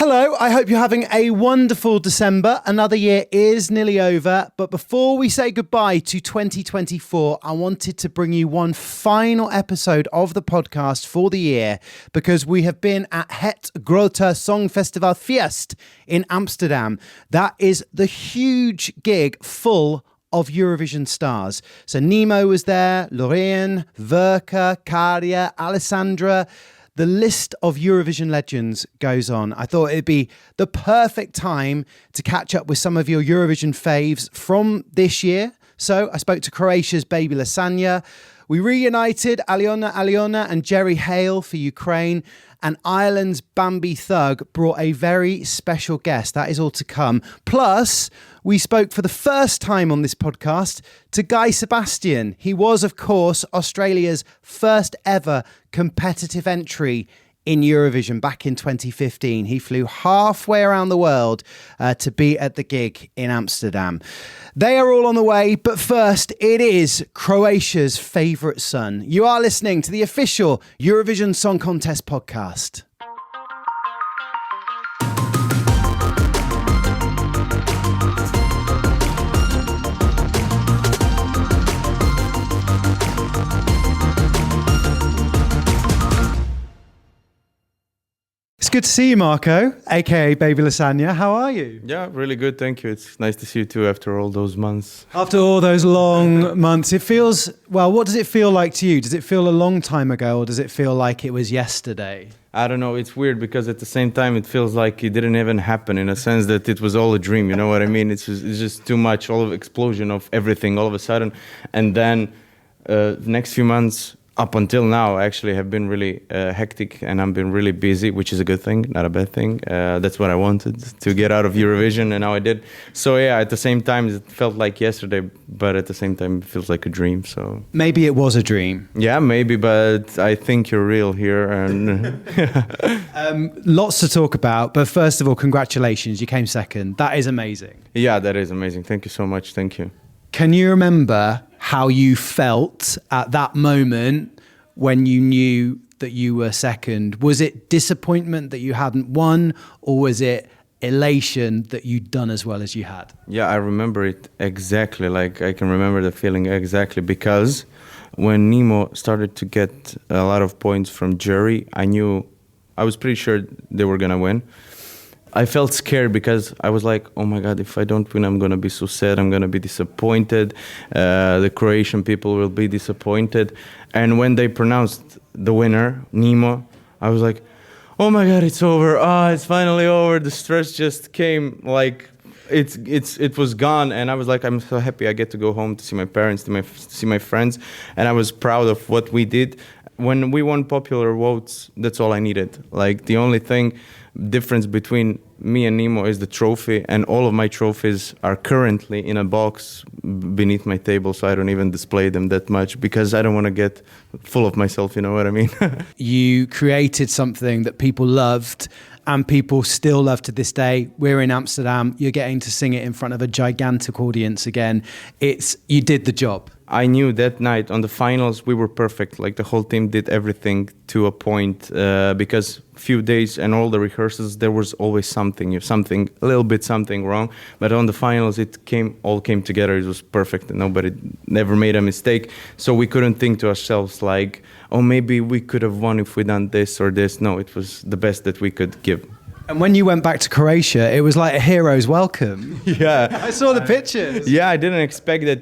Hello, I hope you're having a wonderful December. Another year is nearly over, but before we say goodbye to 2024, I wanted to bring you one final episode of the podcast for the year because we have been at Het Grote Songfestivalfeest in Amsterdam. That is the huge gig full of Eurovision stars. So Nemo was there, Loreen, Verka, Karia, Alessandra. The list of Eurovision legends goes on. I thought it'd be the perfect time to catch up with some of your Eurovision faves from this year. So I spoke to Croatia's Baby Lasagna. We reunited Alyona and Jerry Heil for Ukraine. And Ireland's Bambie Thug brought a very special guest. That is all to come. Plus, we spoke for the first time on this podcast to Guy Sebastian. He was, of course, Australia's first ever competitive entry in Eurovision back in 2015. He flew halfway around the world to be at the gig in Amsterdam. They are all on the way, but first, it is Croatia's favourite son. You are listening to the official Eurovision Song Contest podcast. It's good to see you, Marco, aka Baby Lasagna. How are you? Yeah, really good. Thank you. It's nice to see you too after all those months. After all those long months, it feels, well, what does it feel like to you? Does it feel a long time ago or does it feel like it was yesterday? I don't know. It's weird because at the same time, it feels like it didn't even happen in a sense that it was all a dream. You know what I mean? It's just too much, all of explosion of everything all of a sudden. And then the next few months, up until now, actually have been really hectic and I've been really busy, which is a good thing, not a bad thing. That's what I wanted, to get out of Eurovision, and now I did. So yeah, at the same time, it felt like yesterday, but at the same time, it feels like a dream. So maybe it was a dream. Yeah, maybe, but I think you're real here. And lots to talk about, but first of all, congratulations, you came second. That is amazing. Yeah, that is amazing. Thank you so much. Thank you. Can you remember how you felt at that moment when you knew that you were second? Was it disappointment that you hadn't won, or was it elation that you'd done as well as you had? Yeah, I remember it exactly. Like, I can remember the feeling exactly, because when Nemo started to get a lot of points from Jerry, I was pretty sure they were gonna win. I felt scared because I was like, oh my God, if I don't win, I'm going to be so sad. I'm going to be disappointed. The Croatian people will be disappointed. And when they pronounced the winner, Nemo, I was like, oh my God, it's over. It's finally over. The stress just came, like it was gone. And I was like, I'm so happy I get to go home to see my parents, to see my friends. And I was proud of what we did. When we won popular votes, that's all I needed. Like, the only difference between me and Nemo is the trophy, and all of my trophies are currently in a box beneath my table, so I don't even display them that much because I don't want to get full of myself, you know what I mean? You created something that people loved and people still love to this day. We're in Amsterdam, you're getting to sing it in front of a gigantic audience again. You did the job. I knew that night on the finals we were perfect. Like, the whole team did everything to a point, because few days and all the rehearsals there was always something wrong. But on the finals it all came together. It was perfect and nobody never made a mistake. So we couldn't think to ourselves like, oh, maybe we could have won if we done this or this. No, it was the best that we could give. And when you went back to Croatia, it was like a hero's welcome. Yeah. I saw the pictures. Yeah, I didn't expect that,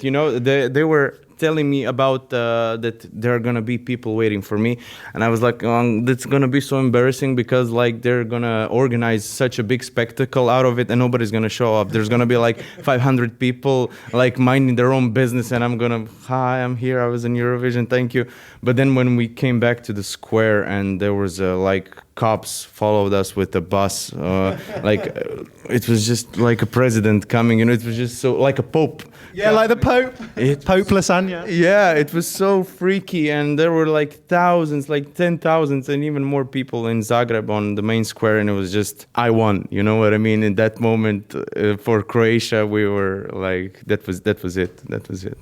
they were telling me about that there are going to be people waiting for me. And I was like, that's going to be so embarrassing because, like, they're going to organize such a big spectacle out of it and nobody's going to show up. There's going to be like 500 people, like, minding their own business, and I'm going to, hi, I'm here, I was in Eurovision, thank you. But then when we came back to the square and there was cops followed us with a bus, it was just like a president coming, it was just so, like a pope. Yeah, like the Pope. Pope Lasagna. Yeah, it was so freaky, and there were like thousands, like 10,000 and even more people in Zagreb on the main square, and it was just, I won, you know what I mean? In that moment, for Croatia, we were like, that was it.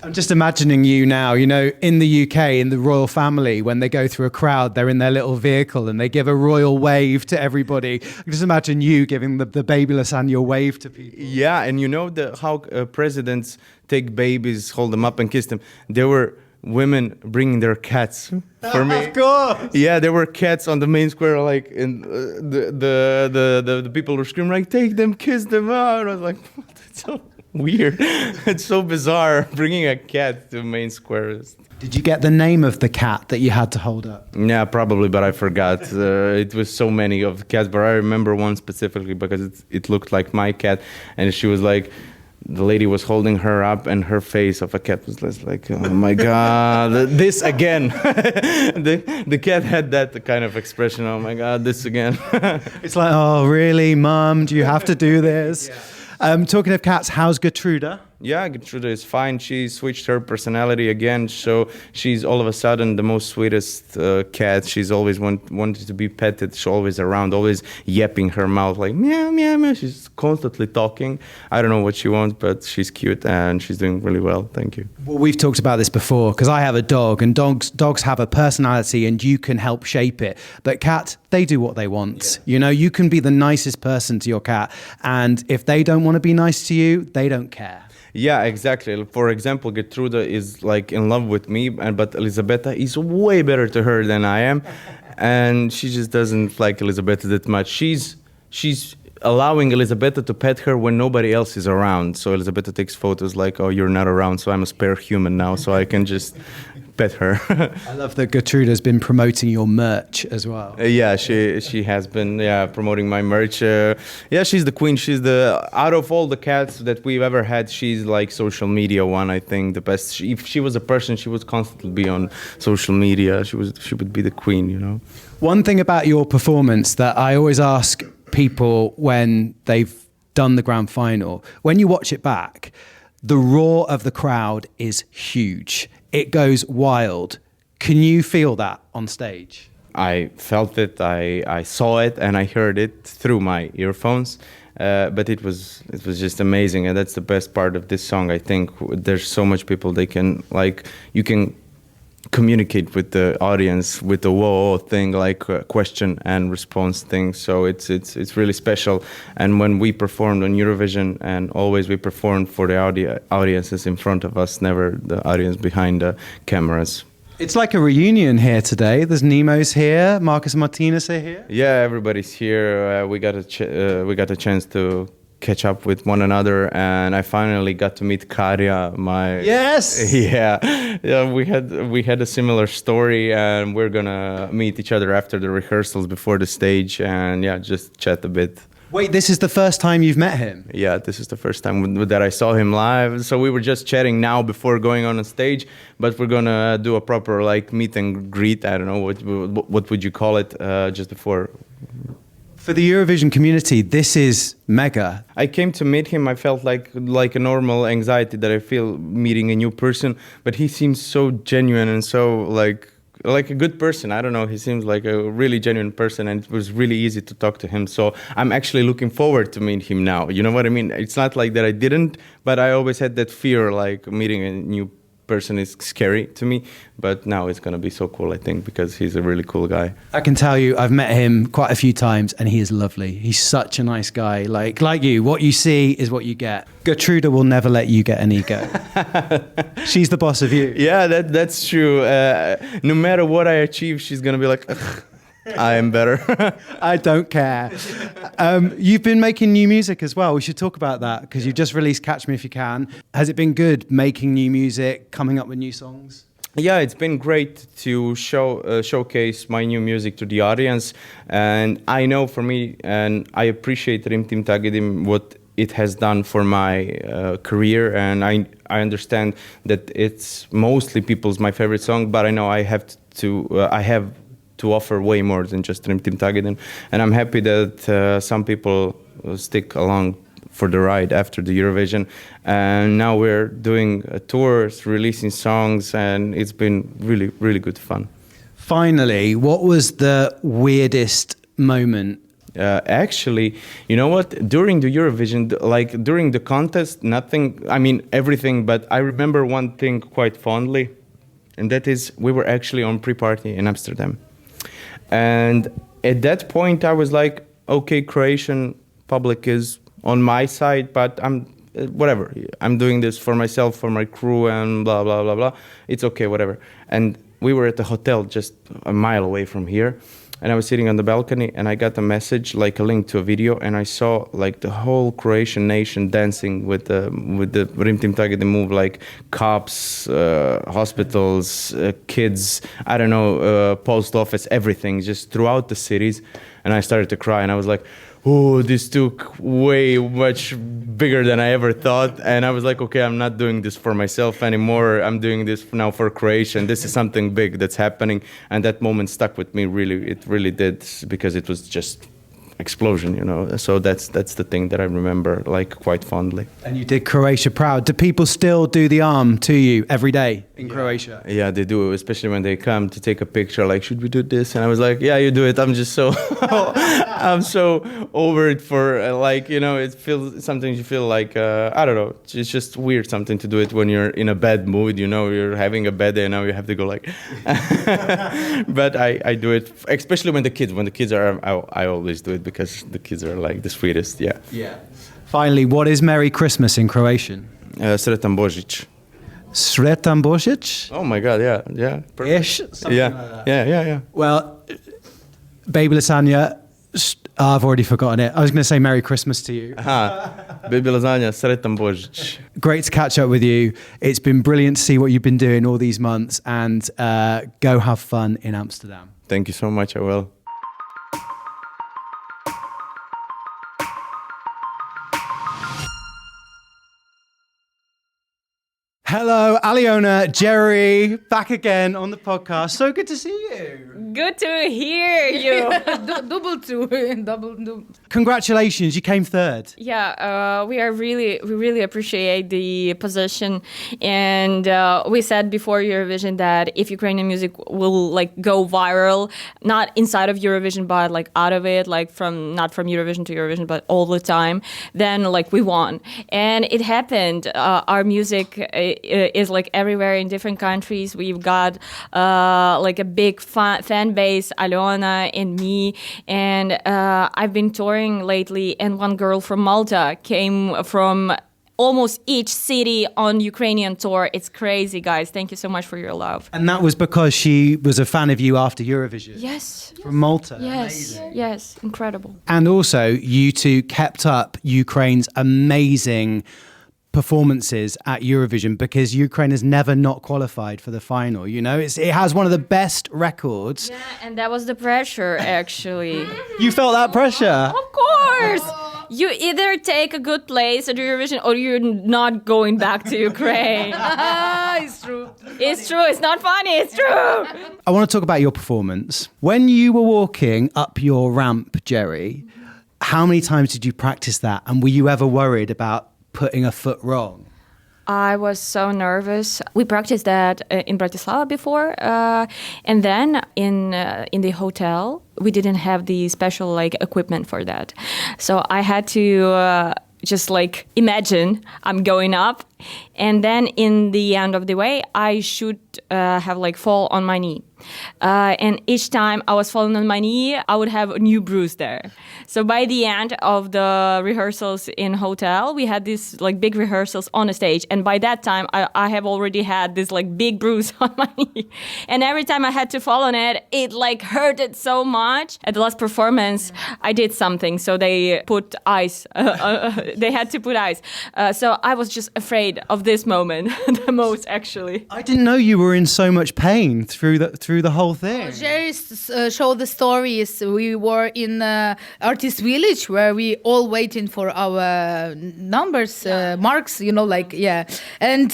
I'm just imagining you now, in the UK, in the royal family, when they go through a crowd, they're in their little vehicle and they give a royal royal wave to everybody. I can just imagine you giving the Baby Lasagna wave to people. Yeah, and you know how presidents take babies, hold them up and kiss them. There were women bringing their cats for me. Of course. Yeah, there were cats on the main square, like, and the people were screaming, like, take them, kiss them. Oh, and I was like, what? It's so weird. It's so bizarre bringing a cat to main square. Did you get the name of the cat that you had to hold up? Yeah, probably, but I forgot. It was so many of cats, but I remember one specifically because it looked like my cat, and she was like, the lady was holding her up, and her face of a cat was just like, oh my God, this again. The cat had that kind of expression, oh my God, this again. It's like, oh, really, Mum? Do you have to do this? Yeah. Talking of cats, how's Gertruda? Yeah, Gertrude is fine. She switched her personality again, so she's all of a sudden the most sweetest cat. She's always wanted to be petted. She's always around, always yapping her mouth like meow, meow, meow. She's constantly talking. I don't know what she wants, but she's cute and she's doing really well. Thank you. Well, we've talked about this before because I have a dog, and dogs have a personality and you can help shape it. But cats, they do what they want. Yeah. You know, you can be the nicest person to your cat, and if they don't want to be nice to you, they don't care. Yeah, exactly. For example, Gertrude is like in love with me, but Elisabetta is way better to her than I am, and she just doesn't like Elisabetta that much. She's allowing Elisabetta to pet her when nobody else is around. So Elisabetta takes photos like, oh, you're not around, so I'm a spare human now, so I can just pet her. I love that Gertrude's been promoting your merch as well. Yeah, she has been promoting my merch. Yeah, she's the queen. She's out of all the cats that we've ever had, she's like social media one, I think, the best. If she was a person, she would constantly be on social media. She would be the queen, you know. One thing about your performance that I always ask people when they've done the grand final, when you watch it back, the roar of the crowd is huge. It goes wild. Can you feel that on stage? I felt it, I saw it, and I heard it through my earphones. But it was just amazing, and that's the best part of this song. I think there's so much people you can communicate with the audience with the whoa thing, like question and response thing. So it's really special. And when we performed on Eurovision, and always we performed for the audiences in front of us, never the audience behind the cameras. It's like a reunion here today. There's Nemo's here, Marcus and Martinez are here. Yeah, everybody's here. We got a chance to catch up with one another, and I finally got to meet Karja, my yes. Yeah, we had a similar story, and we're gonna meet each other after the rehearsals before the stage, and yeah, just chat a bit. Wait, this is the first time you've met him? Yeah, this is the first time that I saw him live. So we were just chatting now before going on stage, but we're gonna do a proper like meet and greet. I don't know what would you call it, just before. For the Eurovision community, this is mega. I came to meet him. I felt like a normal anxiety that I feel meeting a new person, but he seems so genuine and so like a good person. I don't know. He seems like a really genuine person, and it was really easy to talk to him. So I'm actually looking forward to meet him now. You know what I mean? It's not like that I didn't, but I always had that fear, like meeting a new person is scary to me, but now it's going to be so cool, I think, because he's a really cool guy. I can tell you, I've met him quite a few times, and he is lovely. He's such a nice guy. Like you, what you see is what you get. Gertrude will never let you get an ego. She's the boss of you. Yeah, that's true. No matter what I achieve, she's going to be like, ugh, I am better. I don't care. You've been making new music as well. We should talk about that, because you've just released Catch Me If You Can. Has it been good making new music, coming up with new songs? Yeah, it's been great to showcase my new music to the audience. And I know for me, and I appreciate Rimtim Tagedim, what it has done for my career. And I understand that it's mostly my favorite song, but I know I have to offer way more than just Rimtim Tagedim. And I'm happy that some people stick along for the ride after the Eurovision. And now we're doing tours, releasing songs, and it's been really, really good fun. Finally, what was the weirdest moment? Actually, you know what? During the Eurovision, like during the contest, nothing, I mean, everything, but I remember one thing quite fondly, and that is we were actually on pre-party in Amsterdam. And at that point, I was like, okay, Croatian public is on my side, but whatever. I'm doing this for myself, for my crew, and blah, blah, blah, blah. It's okay, whatever. And we were at the hotel just a mile away from here. And I was sitting on the balcony, and I got a message, like a link to a video, and I saw like the whole Croatian nation dancing with the Rim Tim Tag. They move like cops, hospitals, kids, I don't know, post office, everything, just throughout the cities. And I started to cry, and I was like, oh, this took way much bigger than I ever thought. And I was like, okay, I'm not doing this for myself anymore. I'm doing this now for Croatia. And this is something big that's happening. And that moment stuck with me, really. It really did, because it was just explosion, you know. So that's the thing that I remember, like, quite fondly. And you did Croatia proud. Do people still do the arm to you every day in Croatia? Yeah, they do, especially when they come to take a picture, like, should we do this? And I was like, yeah, you do it. I'm just so, I'm so over it for, like, you know, it feels, sometimes you feel like, I don't know, it's just weird something to do it when you're in a bad mood, you know, you're having a bad day and now you have to go like, but I do it, especially when the kids are, I always do it, because the kids are like the sweetest, yeah. Yeah. Finally, what is Merry Christmas in Croatian? Sretan Božić. Sretan Božić? Oh my God, yeah. Ish? Yeah, like that. yeah. Well, Baby Lasagna, I've already forgotten it. I was going to say Merry Christmas to you. Baby Lasagna, Sretan Božić. Great to catch up with you. It's been brilliant to see what you've been doing all these months, and go have fun in Amsterdam. Thank you so much, I will. Hello, Alyona, Jerry, back again on the podcast. So good to see you. Good to hear you. double. Congratulations, you came third. Yeah, we really appreciate the position, and we said before Eurovision that if Ukrainian music will like go viral, not inside of Eurovision but like out of it, like not from Eurovision to Eurovision but all the time, then like we won, and it happened. Our music is like everywhere in different countries. We've got like a big fan base, Alyona and me, and I've been touring lately, and one girl from Malta came from almost each city on Ukrainian tour. It's crazy, guys. Thank you so much for your love. And that was because she was a fan of you after Eurovision? Yes. From Malta? Yes. Amazing. Yes. Incredible. And also, you two kept up Ukraine's amazing performances at Eurovision, because Ukraine has never not qualified for the final. You know, it has one of the best records. Yeah, and that was the pressure, actually. You felt that pressure? Of course. You either take a good place at Eurovision or you're not going back to Ukraine. It's true. It's true. It's not funny. It's true. I want to talk about your performance. When you were walking up your ramp, Jerry, how many times did you practice that? And were you ever worried about putting a foot wrong? I was so nervous. We practiced that in Bratislava before, and then in the hotel we didn't have the special like equipment for that, so I had to just like imagine I'm going up, and then in the end of the way I should have like fall on my knee. And each time I was falling on my knee, I would have a new bruise there. So by the end of the rehearsals in hotel, we had these like big rehearsals on the stage. And by that time, I have already had this like big bruise on my knee. And every time I had to fall on it, it like hurted so much. At the last performance, I did something. So they put ice. They had to put ice. So I was just afraid of this moment the most, actually. I didn't know you were in so much pain through the whole thing. Jerry showed the stories. We were in Artist Village where we all waiting for our numbers, marks, you know, like, yeah. And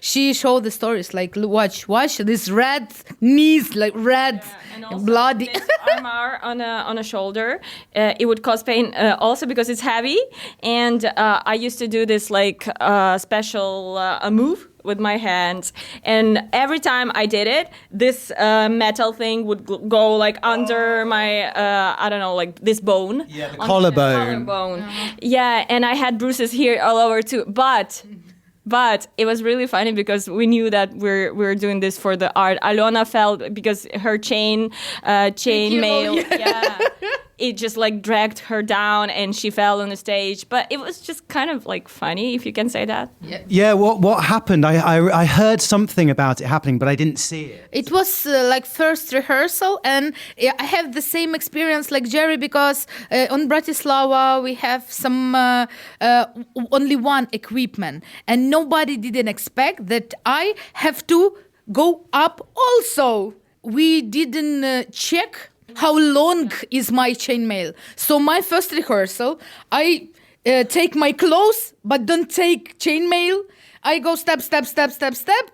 she showed the stories, like, watch this red knees, like red, and bloody. This armor on a shoulder, it would cause pain also because it's heavy. And I used to do this like special move with my hands, and every time I did it, this metal thing would go like under my I don't know, like this bone. Yeah, the collarbone. Yeah, and I had bruises here all over too. But But it was really funny because we knew that we're doing this for the art. Alyona felt because her chain mail, it just like dragged her down and she fell on the stage. But it was just kind of like funny, if you can say that. Yeah. What happened? I heard something about it happening, but I didn't see it. It was like first rehearsal, and I have the same experience like Jerry because on Bratislava we have some only one equipment, and nobody didn't expect that I have to go up also. We didn't check how long is my chainmail. So my first rehearsal, I take my clothes but don't take chainmail. I go step,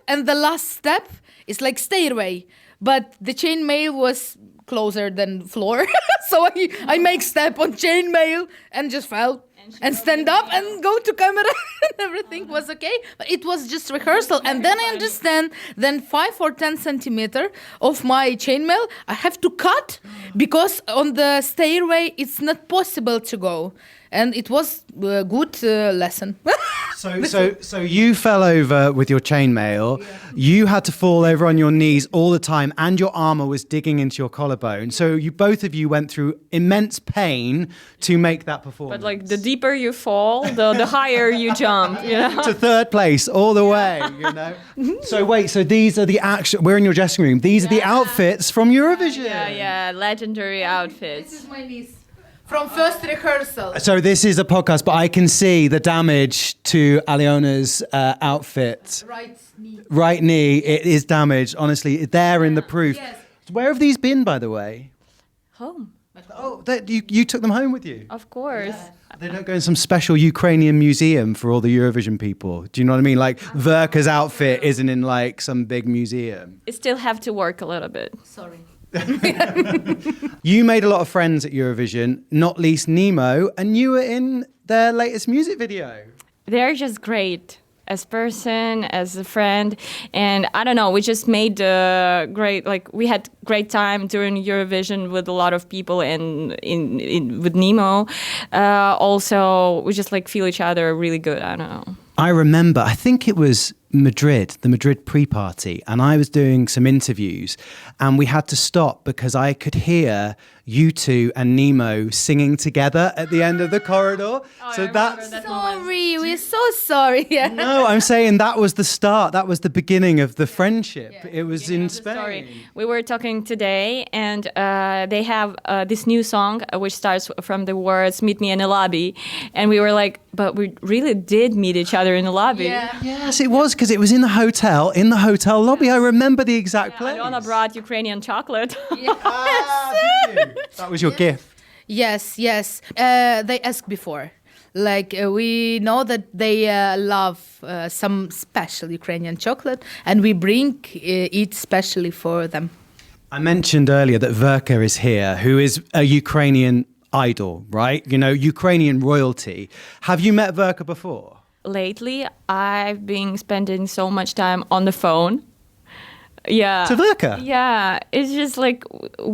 and the last step is like stairway. But the chainmail was closer than floor. So I make step on chainmail and just fell. And stand up and go to camera and everything was okay. But it was just rehearsal. And then I understand then 5 or 10 centimeter of my chainmail I have to cut because on the stairway it's not possible to go. And it was a good lesson. So you fell over with your chainmail. Yeah. You had to fall over on your knees all the time, and your armor was digging into your collarbone. So both of you went through immense pain to make that performance. But like the deeper you fall, the higher you jump. You know? To third place all the way. You know. So wait. So these are the actual. We're in your dressing room. These are the outfits from Eurovision. Yeah, legendary outfits. This is my niece. From first rehearsal. So this is a podcast, but I can see the damage to Alyona's outfit. Right knee, it is damaged. Honestly, there in the proof. Yes. Where have these been, by the way? Home. Oh, you took them home with you? Of course. Yeah. They don't go in some special Ukrainian museum for all the Eurovision people. Do you know what I mean? Like Verka's outfit isn't in like some big museum. It still have to work a little bit. Sorry. You made a lot of friends at Eurovision, not least Nemo, and you were in their latest music video. They're just great as person, as a friend, and I don't know, we just made great, like we had great time during Eurovision with a lot of people and with Nemo. Also, we just like feel each other really good, I don't know. I remember, I think it was Madrid, the Madrid pre-party, and I was doing some interviews and we had to stop because I could hear you two and Nemo singing together at the end of the corridor. So that's sorry, we're so sorry. Yeah. No, I'm saying that was the start. That was the beginning of the friendship. Yeah, it was in Spain. We were talking today, and they have this new song which starts from the words "Meet me in the lobby," and we were like, "But we really did meet each other in the lobby." Yeah. Yes, it was because it was in the hotel lobby. I remember the exact place. Alyona brought Ukrainian chocolate. Yes. Did you? That was your gift. Yes. They asked before. Like we know that they love some special Ukrainian chocolate, and we bring it specially for them. I mentioned earlier that Verka is here, who is a Ukrainian idol, right? You know, Ukrainian royalty. Have you met Verka before? Lately, I've been spending so much time on the phone. Yeah. To Verka? Yeah. It's just like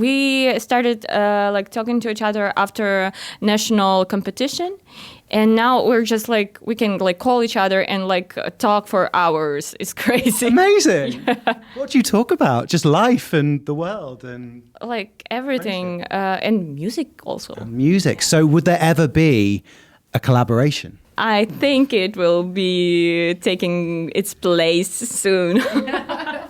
we started like talking to each other after national competition. And now we're just like, we can like call each other and like talk for hours. It's crazy. Amazing. Yeah. What do you talk about? Just life and the world and... Like everything. And music also. Music. So would there ever be a collaboration? I think it will be taking its place soon.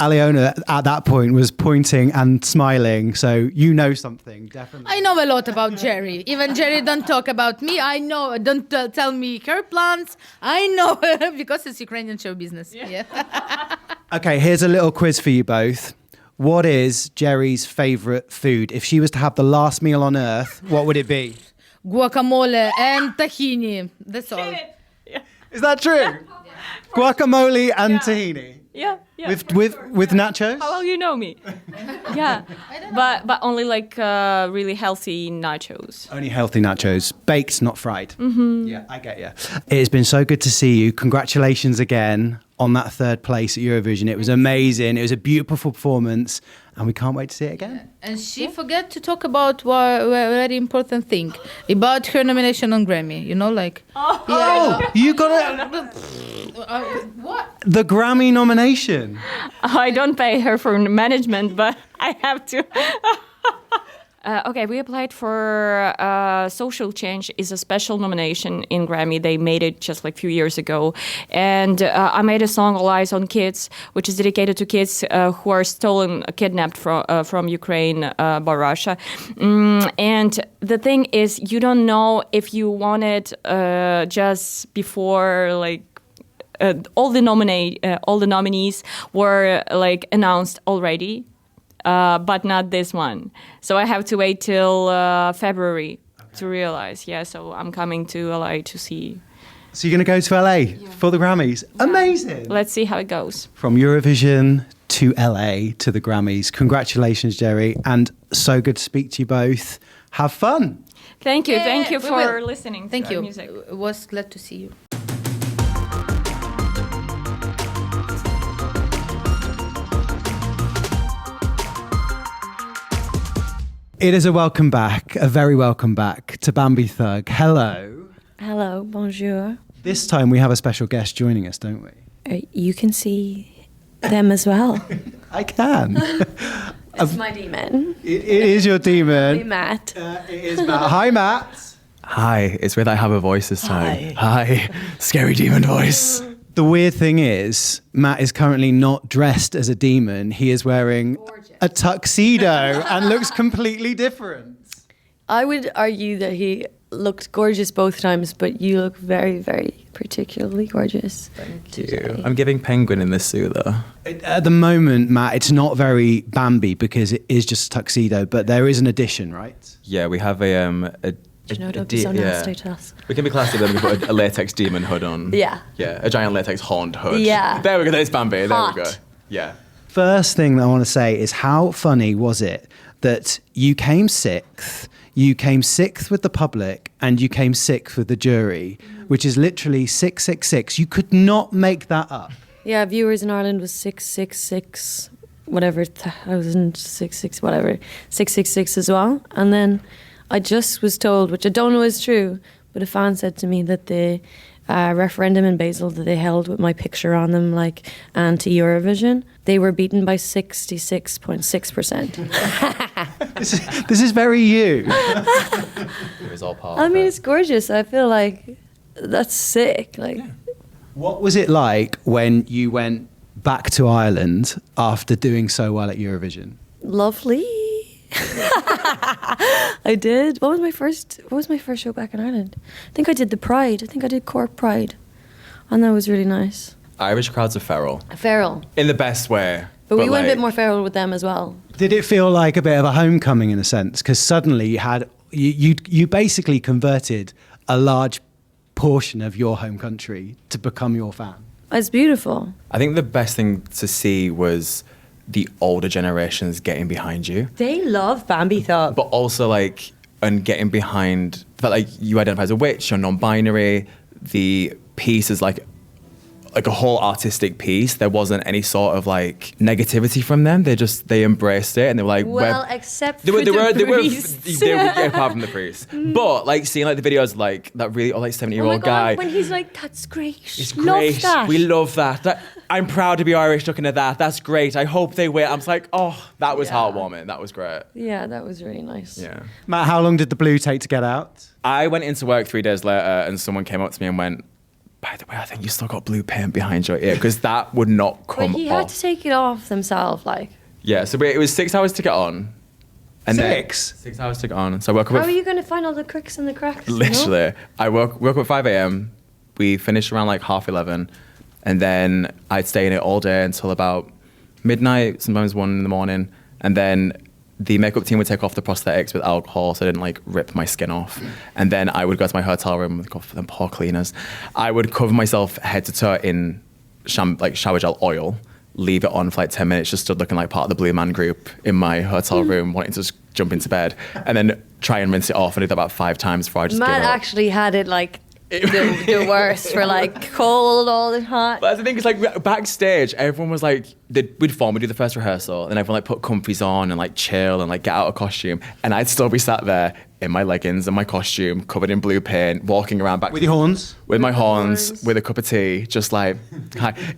Alyona, at that point, was pointing and smiling, so you know something, definitely. I know a lot about Jerry. Even Jerry don't talk about me. I know, don't tell me her plans. I know, because it's Ukrainian show business. Yeah. Okay, here's a little quiz for you both. What is Jerry's favourite food? If she was to have the last meal on earth, what would it be? Guacamole and tahini. That's all. Yeah. Is that true? Yeah. Guacamole and tahini. Yeah. With nachos? How well you know me? Yeah. But only like really healthy nachos. Only healthy nachos. Baked, not fried. Mm-hmm. Yeah, I get you. It has been so good to see you. Congratulations again on that third place at Eurovision. It was amazing. It was a beautiful performance. And we can't wait to see it again. Yeah. And she forgot to talk about a very important thing, about her nomination on Grammy. You know, like... Oh, you got it. What? The Grammy nomination. I don't pay her for management, but I have to. Okay, we applied for Social Change is a special nomination in Grammy. They made it just like a few years ago. And I made a song, All Eyes on Kids, which is dedicated to kids who are stolen, kidnapped from Ukraine by Russia. And the thing is, you don't know if you want it just before, like, all the nominees were like announced already. But not this one. So I have to wait till February to realize. Yeah, so I'm coming to LA to see. So you're going to go to LA for the Grammys. Amazing. Let's see how it goes. From Eurovision to LA to the Grammys. Congratulations, Jerry. And so good to speak to you both. Have fun. Thank you. Yeah, Thank you we for will. listening Thank to you. our music. Was glad to see you. It is a welcome back, a very welcome back to Bambie Thug. Hello. Hello, bonjour. This time we have a special guest joining us, don't we? You can see them as well. I can. It's my demon. It is your demon. Hey, Matt. It is Matt. Hi, Matt. Hi, it's weird I have a voice this time. Hi. Scary demon voice. The weird thing is, Matt is currently not dressed as a demon. He is wearing a tuxedo and looks completely different. I would argue that he looked gorgeous both times, but you look very, very particularly gorgeous. Thank you. I'm giving penguin in this suit though. At the moment, Matt, it's not very Bambi because it is just a tuxedo, but there is an addition, right? Yeah, we have Don't be so nasty to us. We can be classy, then we can put a latex demon hood on. Yeah. Yeah, a giant latex horned hood. Yeah. There we go, there's Bambi. There Hot. we go. Yeah. First thing that I want to say is how funny was it that you came sixth with the public, and you came sixth with the jury, which is literally 666. You could not make that up. Yeah, viewers in Ireland was 666, whatever, 1,066, whatever, 666 as well. And then I just was told, which I don't know is true, but a fan said to me that the referendum in Basel that they held with my picture on them, like anti-Eurovision, they were beaten by 66.6%. This is very you. It was all part I of mean, it. it's gorgeous. I feel like that's sick. Like, What was it like when you went back to Ireland after doing so well at Eurovision? lovely. I did. What was my first show back in Ireland? I think I did the Pride. I think I did Cork Pride. And that was really nice. Irish crowds are feral. Feral. In the best way. But we went a like, bit more feral with them as well. Did it feel like a bit of a homecoming in a sense? Because suddenly you basically converted a large portion of your home country to become your fan. It's beautiful. I think the best thing to see was the older generations getting behind you. They love Bambie Thug. But also like, and getting behind, that like you identify as a witch, you're non-binary, the piece is like a whole artistic piece. There wasn't any sort of like negativity from them. They embraced it and they were like, Well, except they for the were priests. yeah, apart from the priest. But like seeing like the videos like that really old like 70-year-old guy. When he's like, that's great. It's Love great. that. We love that. I'm proud to be Irish looking at that. That's great. I hope they win. I'm just like, oh, that was heartwarming. That was great. Yeah, that was really nice. Yeah. Matt, how long did the blue take to get out? I went into work 3 days later and someone came up to me and went, by the way, I think you still got blue paint behind your ear, because that would not come But he off. had to take it off themselves, like. Yeah, so it was 6 hours to get on. And then 6 hours to get on. So I woke up How at are you going to find all the cricks and the cracks? you know? literally. I woke up at 5 a.m. We finished around like 11:30. And then I'd stay in it all day until about midnight, sometimes 1 in the morning. And then the makeup team would take off the prosthetics with alcohol so I didn't like rip my skin off. And then I would go to my hotel room with them poor cleaners. I would cover myself head to toe in shower gel oil, leave it on for like 10 minutes, just stood looking like part of the Blue Man Group in my hotel room, wanting to just jump into bed, and then try and rinse it off. I did that about 5 times before I just Matt gave up. actually had it like the worst for like cold all the hot. But the thing is, like backstage, everyone was like, we'd do the first rehearsal, and everyone like put comfies on and like chill and like get out of costume, and I'd still be sat there in my leggings and my costume, covered in blue paint, walking around back With your horns? with my horns, with a cup of tea, just like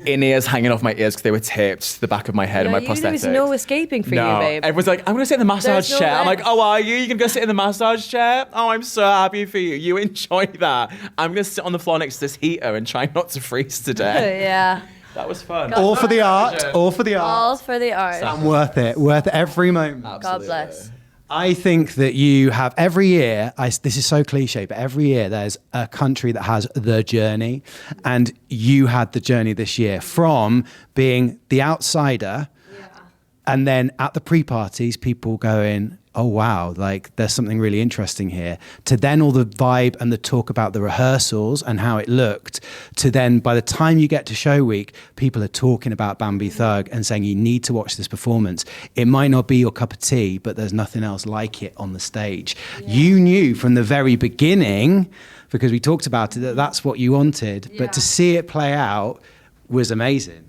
in-ears hanging off my ears because they were taped to the back of my head and my prosthetics. There was no escaping for you, babe. Everyone's like, I'm going to sit in the massage There's no chair. I'm like, legs. oh, are you? You can go sit in the massage chair? Oh, I'm so happy for you. You enjoy that. I'm going to sit on the floor next to this heater and try not to freeze to death. Yeah. That was fun. All for the art. All for the art. All for the art. And worth it. Worth every moment. God bless. I think that you have every year, this is so cliche, but every year there's a country that has the journey. And you had the journey this year from being the outsider. And then at the pre-parties, people going, oh, wow, like there's something really interesting here. To then all the vibe and the talk about the rehearsals and how it looked. To then by the time you get to show week, people are talking about Bambie Thug and saying you need to watch this performance. It might not be your cup of tea, but there's nothing else like it on the stage. Yeah. You knew from the very beginning, because we talked about it, that that's what you wanted. Yeah. But to see it play out was amazing.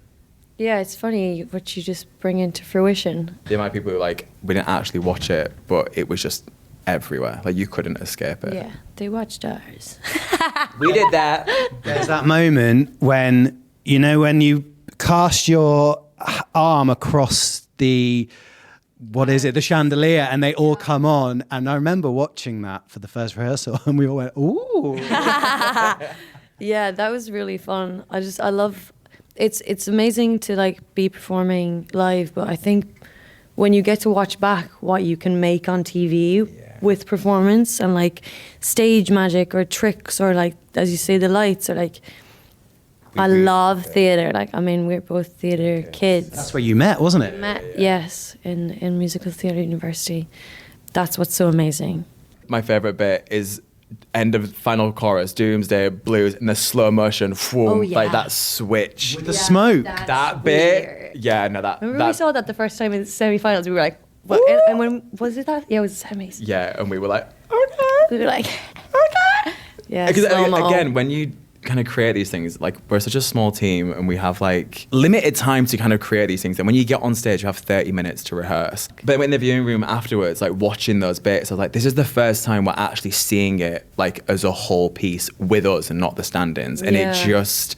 Yeah, it's funny what you just bring into fruition. The amount of people who we didn't actually watch it, but it was just everywhere. Like you couldn't escape it. Yeah, they watched ours. We did that. There's that moment when, when you cast your arm across the chandelier and they all come on. And I remember watching that for the first rehearsal and we all went, ooh. Yeah, that was really fun. I love... It's amazing to be performing live, but I think when you get to watch back what you can make on TV with performance and stage magic or tricks or as you say, the lights or I love theatre. We're both theatre kids. That's where you met, wasn't it? Yes, in musical theatre university. That's what's so amazing. My favourite bit is end of final chorus, Doomsday Blues, in the slow motion, that switch. With the smoke. That bit. Weird. Yeah, no, that. Remember we saw that the first time in the semi-finals, we were like, what? And when, was it that? Yeah, it was semis. Yeah, and we were like, okay. We were like, okay. Yeah, because again, when you kind of create these things, we're such a small team and we have limited time to kind of create these things, and when you get on stage you have 30 minutes to rehearse. But in the viewing room afterwards, watching those bits, I was like, this is the first time we're actually seeing it as a whole piece with us and not the stand-ins. And it just,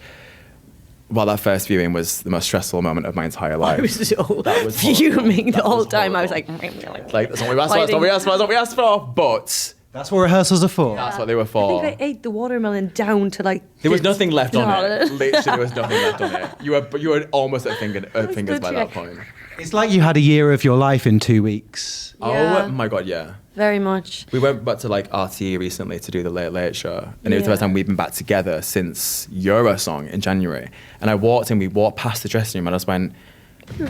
that first viewing was the most stressful moment of my entire life. I was so fuming the whole time. I was like that's not what we asked for, that's not what we asked for, but that's what rehearsals are for. That's what they were for. I think I ate the watermelon down to there was nothing left on it. Literally, there was nothing left on it. You were almost at fingers by that point. It's like you had a year of your life in 2 weeks. Yeah. Oh my God, yeah. Very much. We went back to RTE recently to do the Late Late Show, and it was the first time we'd been back together since Eurosong in January. And I walked in, we walked past the dressing room, and I just went,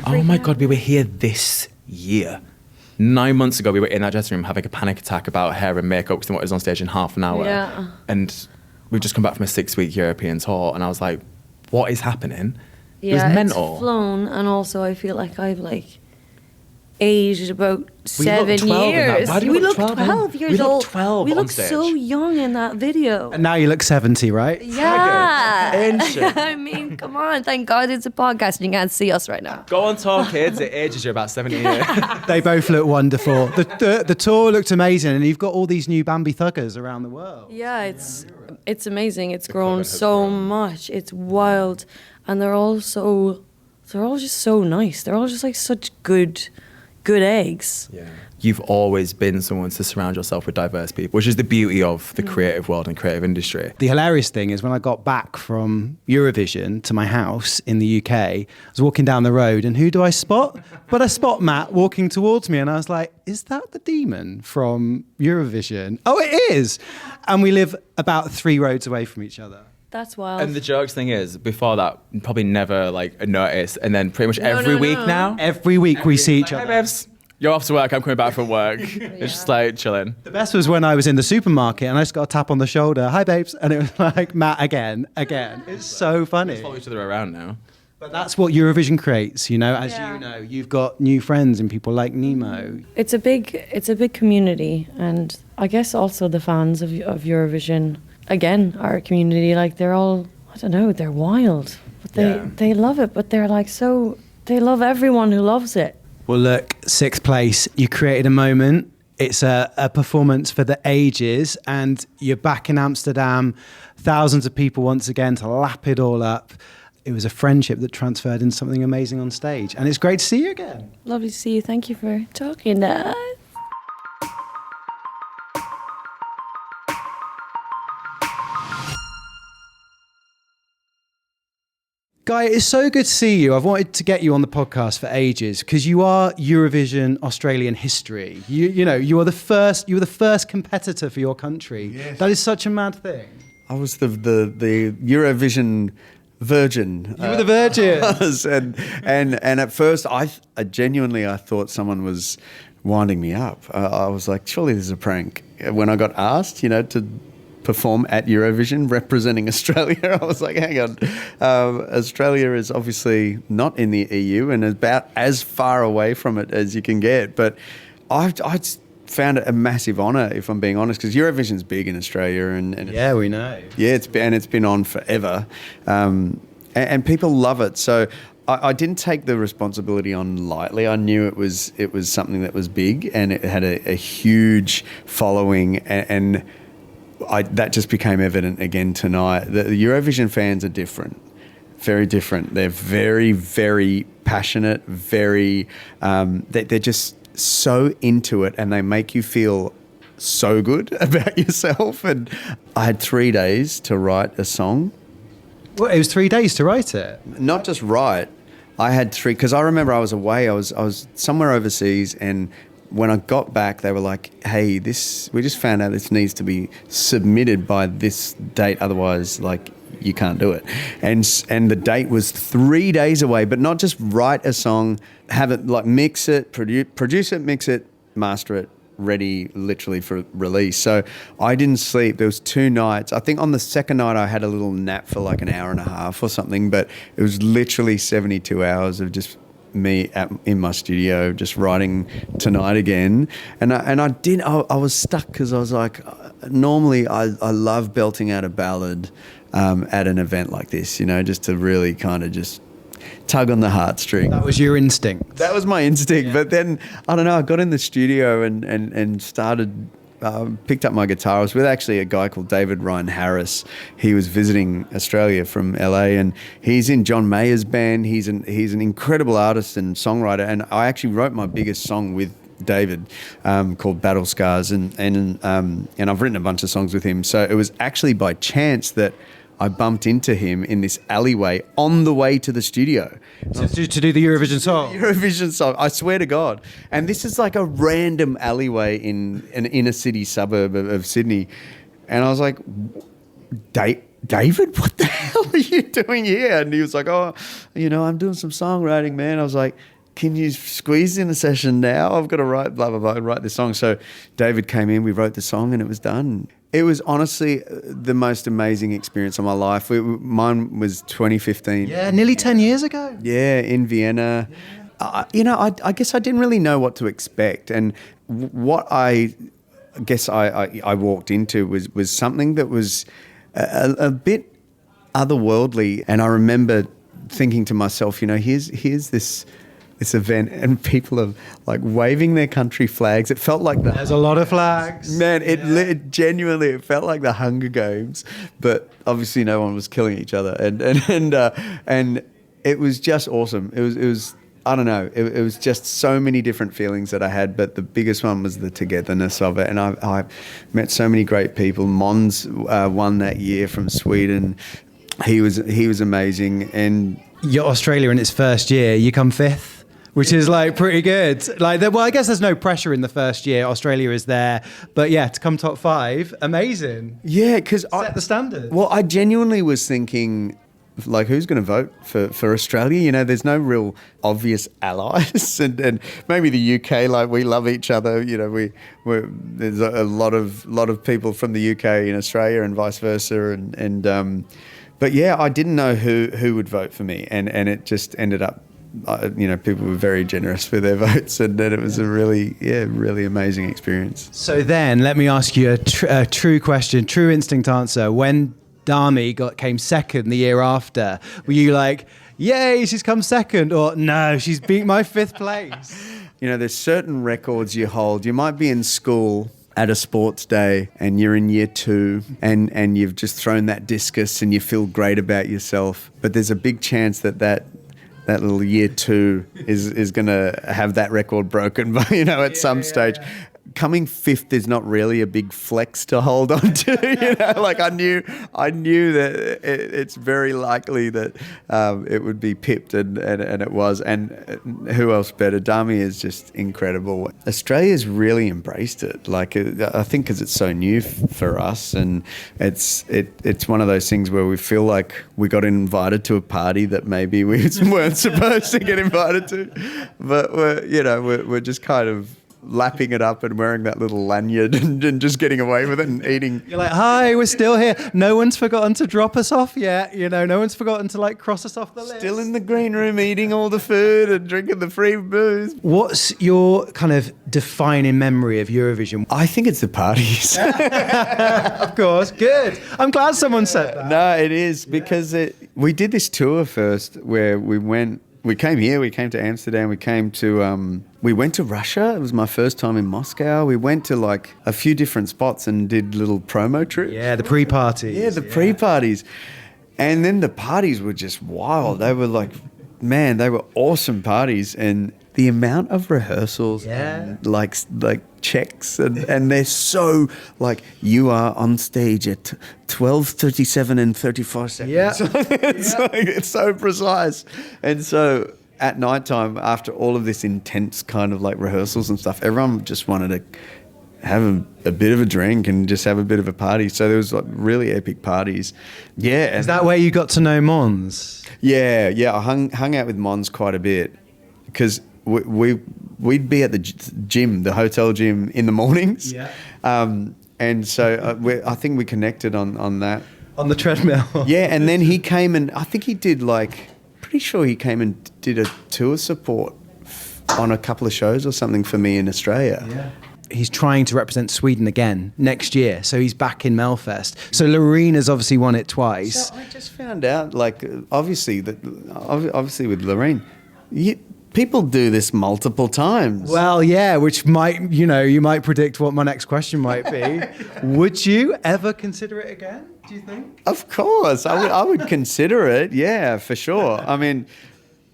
oh my God, we were here this year. 9 months ago, we were in that dressing room having a panic attack about hair and makeup because what was on stage in half an hour. Yeah. And we've just come back from a 6-week European tour, and I was like, what is happening? Yeah, it was mental. It's flown, and also I feel like I've aged about 7 years. We look 12 years old. 12 we on look stage. so young in that video. And now you look 70, right? Yeah. I mean, come on. Thank God it's a podcast and you can't see us right now. Go on tour, kids. It ages you about 70 years. They both look wonderful. The tour looked amazing, and you've got all these new Bambie Thuggers around the world. Yeah, it's amazing. It's grown so much. It's wild. And they're all just so nice. They're all just such good eggs. Yeah. You've always been someone to surround yourself with diverse people, which is the beauty of the creative world and creative industry. The hilarious thing is when I got back from Eurovision to my house in the UK, I was walking down the road and who do I spot? But I spot Matt walking towards me and I was like, is that the demon from Eurovision? Oh, it is. And we live about 3 roads away from each other. That's wild. And the jokes thing is, before that, probably never noticed. And then pretty much every week now. Every week we see each other. Hi, babes. You're off to work, I'm coming back from work. It's just chilling. The best was when I was in the supermarket and I just got a tap on the shoulder. Hi, babes. And it was like, Matt, again. It's so funny. We just follow each other around now. But that's what Eurovision creates, you know, you've got new friends and people like Nemo. It's a big community. And I guess also the fans of Eurovision, again, are a community. They're all, I don't know, they're wild. But they love it. But they're they love everyone who loves it. Well, look, 6th place, you created a moment. It's a performance for the ages, and you're back in Amsterdam, thousands of people once again to lap it all up. It was a friendship that transferred into something amazing on stage, and it's great to see you again. Lovely to see you. Thank you for talking to us. Guy, it's so good to see you. I've wanted to get you on the podcast for ages because you are Eurovision Australian history. You know, you were the first competitor for your country. Yes. That is such a mad thing. I was the Eurovision virgin. You were the virgin. and at first I genuinely thought someone was winding me up. I was like, surely this is a prank. When I got asked, to perform at Eurovision representing Australia, I was like, hang on, Australia is obviously not in the EU and about as far away from it as you can get. But I found it a massive honour, if I'm being honest, because Eurovision's big in Australia, and Yeah, we know. yeah, it's been on forever, and people love it. So I didn't take the responsibility on lightly. I knew it was something that was big, and it had a huge following, and that just became evident again tonight. The Eurovision fans are different, very different. They're very, very passionate, very, they're just so into it, and they make you feel so good about yourself. And I had 3 days to write a song. Well, it was 3 days to write it. Not just write, I had 3, because I remember I was away, I was somewhere overseas, and when I got back, they were like, hey, we just found out this needs to be submitted by this date, otherwise, you can't do it. And the date was 3 days away, but not just write a song, have it, mix it, produce it, mix it, master it, ready literally for release. So I didn't sleep. There was 2 nights. I think on the second night I had a little nap for an hour and a half or something, but it was literally 72 hours of just me in my studio just writing Tonight Again. And I was stuck because I was like, normally I love belting out a ballad at an event like this, just to really kind of just tug on the heartstring. That was your instinct. That was my instinct. Yeah. But then, I don't know, I got in the studio and started, picked up my guitar. I was with actually a guy called David Ryan Harris. He was visiting Australia from LA, and he's in John Mayer's band. He's an incredible artist and songwriter. And I actually wrote my biggest song with David called Battle Scars, and I've written a bunch of songs with him. So it was actually by chance that I bumped into him in this alleyway on the way to the studio. To do the Eurovision song? Eurovision song, I swear to God. And this is like a random alleyway in an inner city suburb of Sydney. And I was like, David, what the hell are you doing here? And he was like, oh, I'm doing some songwriting, man. I was like, can you squeeze in a session now? I've got to write blah, blah, blah, write this song. So David came in, we wrote the song, and it was done. It was honestly the most amazing experience of my life. Mine was 2015. Yeah, nearly 10 years ago. Yeah, in Vienna. Yeah. I guess I didn't really know what to expect. And what I guess I walked into was something that was a bit otherworldly. And I remember thinking to myself, here's this event, and people are waving their country flags. It felt like there's a lot of flags. Man, it genuinely, it felt like the Hunger Games, but obviously no one was killing each other, and it was just awesome. It was I don't know. It was just so many different feelings that I had, but the biggest one was the togetherness of it. And I met so many great people. Måns won that year from Sweden. He was amazing, and you're Australia in its first year. You come 5th. Which is pretty good. Well, I guess there's no pressure in the first year. Australia is there, but yeah, to come top 5, amazing. Yeah, because set the standard. Well, I genuinely was thinking, who's going to vote for Australia? There's no real obvious allies, and maybe the UK, we love each other. There's a lot of people from the UK in Australia and vice versa, and but yeah, I didn't know who would vote for me, and it just ended up. People were very generous with their votes, and then it was a really amazing experience. So then, let me ask you a true question, true instinct answer. When Dami came second the year after, were you like, yay, she's come second, or no, she's beat my 5th place? You know, there's certain records you hold. You might be in school at a sports day and you're in year 2 and you've just thrown that discus and you feel great about yourself. But there's a big chance that little year 2 is going to have that record broken by, at some stage. Coming 5th is not really a big flex to hold on to. Like I knew that it's very likely that it would be pipped, and it was. And who else better? Dami is just incredible. Australia's really embraced it. Like I think because it's so new for us, and it's one of those things where we feel like we got invited to a party that maybe we weren't supposed to get invited to, but we're just kind of lapping it up and wearing that little lanyard and just getting away with it and eating. You're like, hi, we're still here. No one's forgotten to drop us off yet. No one's forgotten to cross us off the list. Still in the green room eating all the food and drinking the free booze. What's your kind of defining memory of Eurovision? I think it's the parties. Of course, good. I'm glad someone said that. No, it is because we did this tour first where we came here, we came to Amsterdam, we went to Russia. It was my first time in Moscow. We went to a few different spots and did little promo trips. Yeah, the pre-parties. Yeah, the pre-parties. And then the parties were just wild. They were they were awesome parties. And the amount of rehearsals and like checks and they're so you are on stage at 12:37 and 34 seconds. Yeah. It's so precise. And so at night time, after all of this intense kind of rehearsals and stuff, everyone just wanted to have a bit of a drink and just have a bit of a party. So there was really epic parties. Yeah. Is that where you got to know Mons? Yeah. I hung out with Mons quite a bit because we'd be at the gym, the hotel gym in the mornings. Yeah. And so I think we connected on that. On the treadmill. Yeah, and then he came and I think he did pretty sure he came and did a tour support on a couple of shows or something for me in Australia. Yeah. He's trying to represent Sweden again next year, so he's back in Melfest. So Loreen has obviously won it twice. So I just found out, obviously with Loreen, people do this multiple times. Well, yeah, which might, you might predict what my next question might be. Would you ever consider it again, do you think? Of course, I would consider it, yeah, for sure. I mean,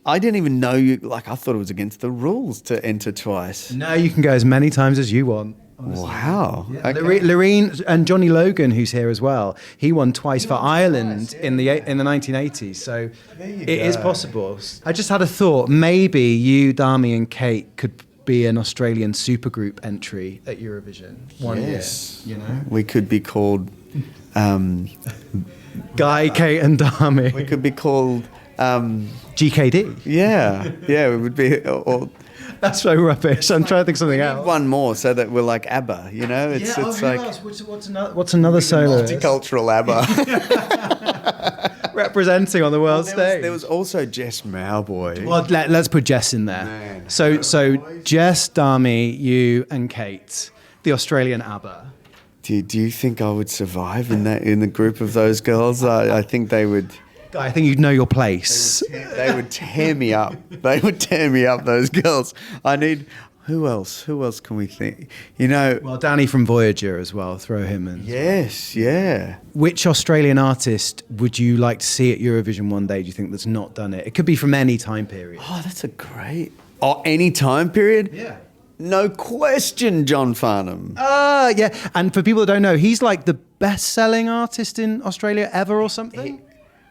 I didn't even know I thought it was against the rules to enter twice. No, you can go as many times as you want. Honestly. Wow. Yeah. Okay. Loreen and Johnny Logan, who's here as well, he won twice for Ireland in the 1980s. So it is possible. I just had a thought. Maybe you, Dami, and Kate could be an Australian supergroup entry at Eurovision one year. We could be called Guy, Kate, and Dami. We could be called GKD. Yeah, it would be. That's so rubbish. I'm trying to think of something else. One more so that we're like ABBA, It's What's another soloist? Multicultural ABBA. Representing on the world stage. There was also Jess Mauboy. Well, let's put Jess in there. Man. So Jess, Dami, you, and Kate, the Australian ABBA. Do you think I would survive in the group of those girls? I think they would. I think you'd know your place. They would tear me up. They would tear me up, those girls. I need... Who else? Who else can we think? Well, Danny from Voyager as well. Throw him in. Yes, yeah. Which Australian artist would you like to see at Eurovision one day, do you think, that's not done it? It could be from any time period. Oh, that's a great... Oh, any time period? Yeah. No question, John Farnham. Yeah. And for people that don't know, he's the best-selling artist in Australia ever or something?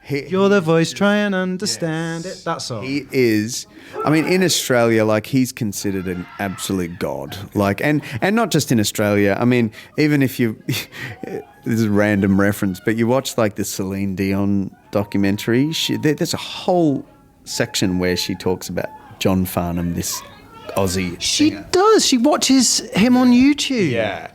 You're the voice, try and understand it. That song. He is. I mean, in Australia, he's considered an absolute god. And not just in Australia. I mean, even if you, this is a random reference, but you watch the Celine Dion documentary, there's a whole section where she talks about John Farnham, this Aussie singer. Does. She watches him on YouTube. Yeah.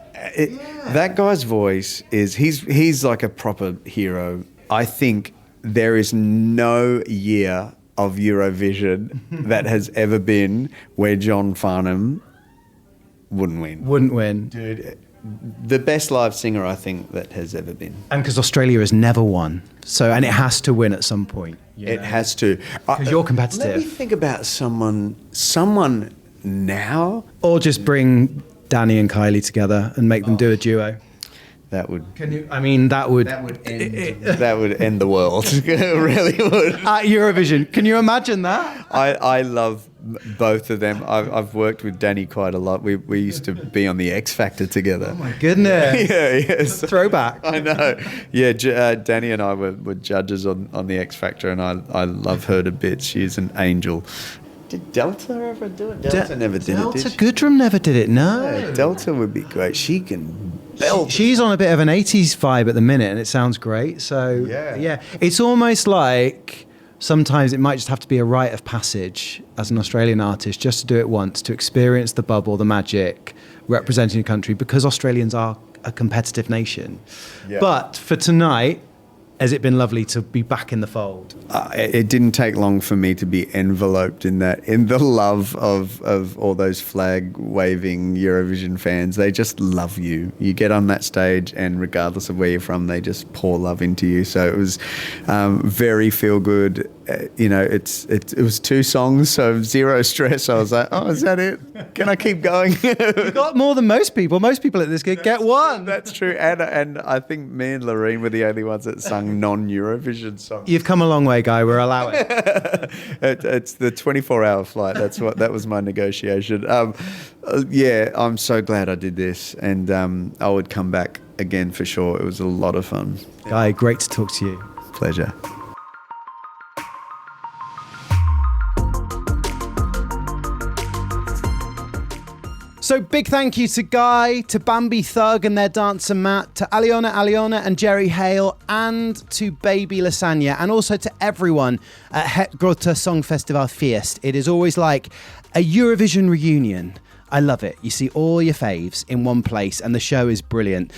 That guy's voice he's like a proper hero. I think there is no year of Eurovision that has ever been where John Farnham wouldn't win. Dude, the best live singer I think that has ever been. And because Australia has never won. And it has to win at some point. It has to. Because you're competitive. Let me think about someone now. Or just bring Danny and Kylie together and make them do a duo. That would. Can you? I mean, that would end the world. It really would. At Eurovision. Can you imagine that? I love both of them. I've worked with Danny quite a lot. We used to be on the X Factor together. Oh my goodness. Yes. Throwback. I know. Yeah, Danny and I were judges on the X Factor, and I love her to bits. She's an angel. Did Delta ever do it? Delta never did it, did she? Goodrum never did it, no. Yeah, Delta would be great. She can belt. She's on a bit of an 80s vibe at the minute, and it sounds great. So, yeah. It's almost like sometimes it might just have to be a rite of passage as an Australian artist just to do it once, to experience the bubble, the magic, representing a country, because Australians are a competitive nation. Yeah. But for tonight, has it been lovely to be back in the fold? It didn't take long for me to be enveloped in the love of all those flag-waving Eurovision fans. They just love you. You get on that stage, and regardless of where you're from, they just pour love into you. So it was very feel-good. It was 2 songs, so zero stress. I was like, oh, is that it? Can I keep going? You got more than most people. Most people at this gig get one. That's true. And I think me and Loreen were the only ones that sung non-Eurovision songs. You've come a long way, Guy. We're allowing. It's the 24-hour flight. That was my negotiation. I'm so glad I did this, and I would come back again for sure. It was a lot of fun. Guy, great to talk to you. Pleasure. So big thank you to Guy, to Bambie Thug and their dancer Matt, to Alyona and Jerry Heil, and to Baby Lasagna, and also to everyone at Het Grote Songfestivalfeest. It is always like a Eurovision reunion. I love it. You see all your faves in one place, and the show is brilliant.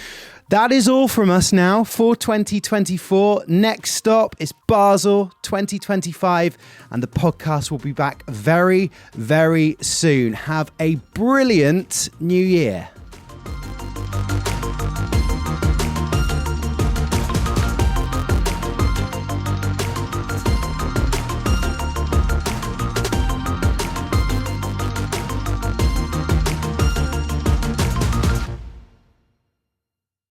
That is all from us now for 2024. Next stop is Basel 2025, and the podcast will be back very, very soon. Have a brilliant new year.